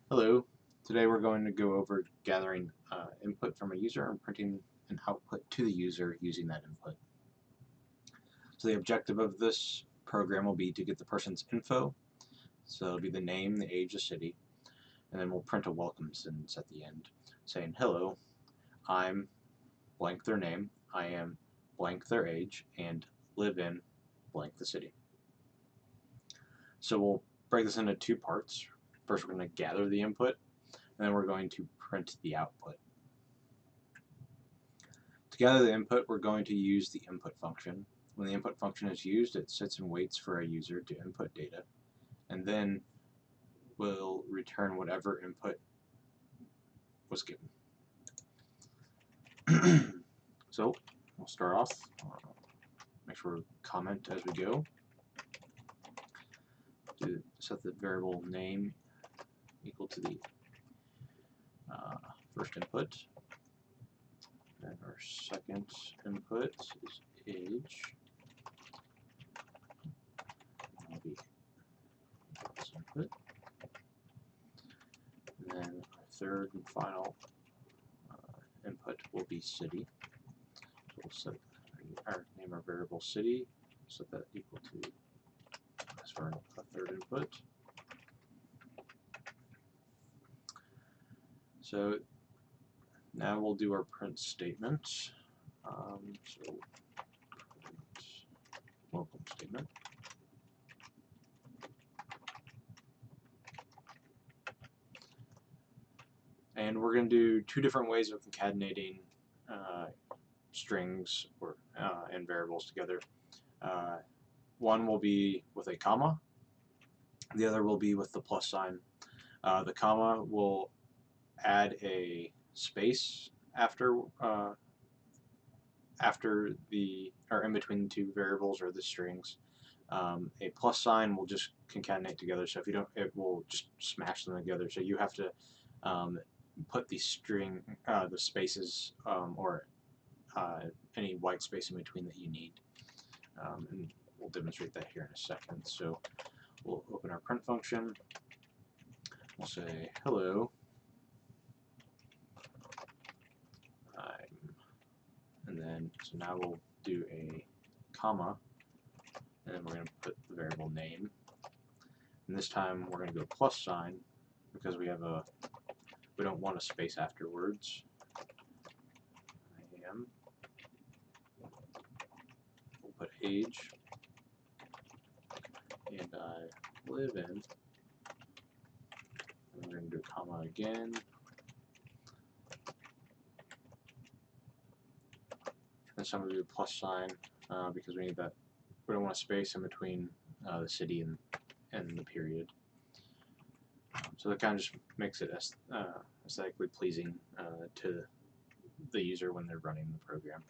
Hello. Today we're going to go over gathering input from a user and printing an output to the user using that input. So the objective of this program will be to get the person's info. So it'll be the name, the age, the city, and then we'll print a welcome sentence at the end saying, hello, I'm blank their name, I am blank their age, and live in blank the city. So we'll break this into two parts. First we're going to gather the input, and then we're going to print the output. To gather the input, we're going to use the input function. When the input function is used, it sits and waits for a user to input data, and then will return whatever input was given. So we'll start off, make sure we comment as we go. Set the variable name equal to the first input. And our second input is age. That'll be this input. And then our third and final input will be city. So we'll set name our variable city, set that equal to as for a third input. So now we'll do our print statement. So welcome statement. And we're going to do two different ways of concatenating strings or and variables together. One will be with a comma. The other will be with the plus sign. The comma will add a space after the or in between the two variables or the strings. A plus sign will just concatenate together. So if you don't, it will just smash them together. So you have to put the string, the spaces or any white space in between that you need. And we'll demonstrate that here in a second. So we'll open our print function. We'll say hello. And then so now we'll do a comma, and then we're going to put the variable name. And this time we're going to go plus sign because we don't want a space afterwards. I am. We'll put age, and I live in. And we're going to do a comma again. And some of you plus sign because we need that. We don't want a space in between the city and the period. So that kind of just makes it aesthetically pleasing to the user when they're running the program.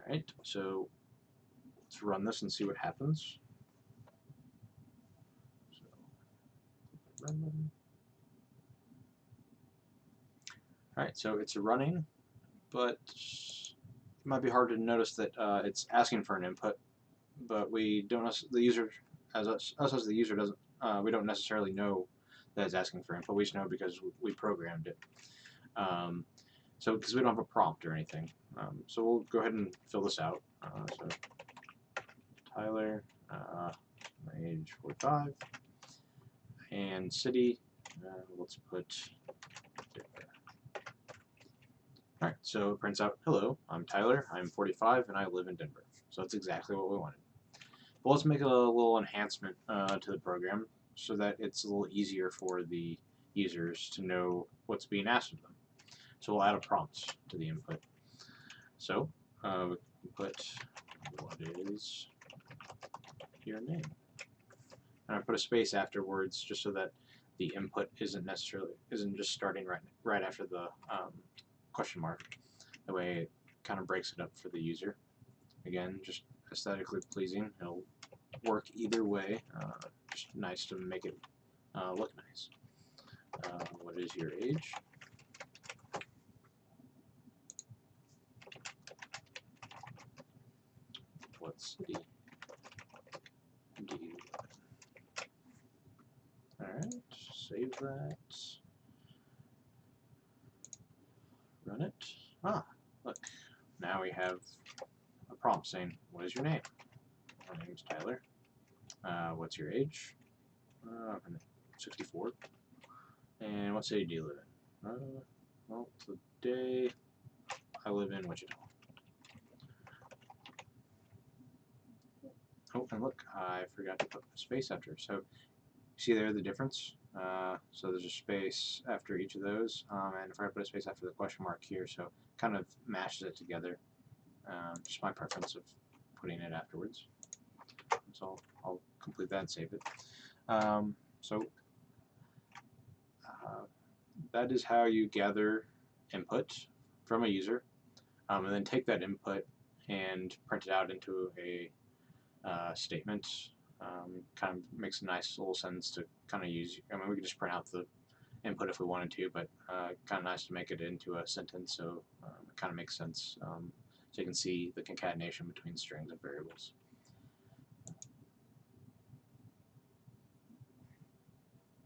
Alright, so let's run this and see what happens. So, run button. Alright, so it's running, but it might be hard to notice that it's asking for an input, but we don't. The user, as us as the user, doesn't. We don't necessarily know that it's asking for input. We just know because we programmed it. So because we don't have a prompt or anything. So we'll go ahead and fill this out. So Tyler, my age 45, and city. Let's put. Alright, so it prints out, hello, I'm Tyler, I'm 45, and I live in Denver. So that's exactly what we wanted. But let's make a little enhancement to the program so that it's a little easier for the users to know what's being asked of them. So we'll add a prompt to the input. So we can put, what is your name? And I put a space afterwards just so that the input isn't just starting right after the question mark. That way it kind of breaks it up for the user. Again, just aesthetically pleasing. It'll work either way. Just nice to make it look nice. What is your age? What city do you live in? Alright, save that. Run it. Ah, look. Now we have a prompt saying, what is your name? My name's Tyler. What's your age? I'm 64. And what city do you live in? Well, today I live in Wichita. Oh, and look, I forgot to put a space after. So, see there the difference? So there's a space after each of those, and if I put a space after the question mark here, so kind of mashes it together. Just my preference of putting it afterwards. So I'll complete that and save it. So that is how you gather input from a user, and then take that input and print it out into a statement. Kind of makes a nice little sentence to kind of use. I mean, we could just print out the input if we wanted to, but kind of nice to make it into a sentence so it kind of makes sense. So you can see the concatenation between strings and variables.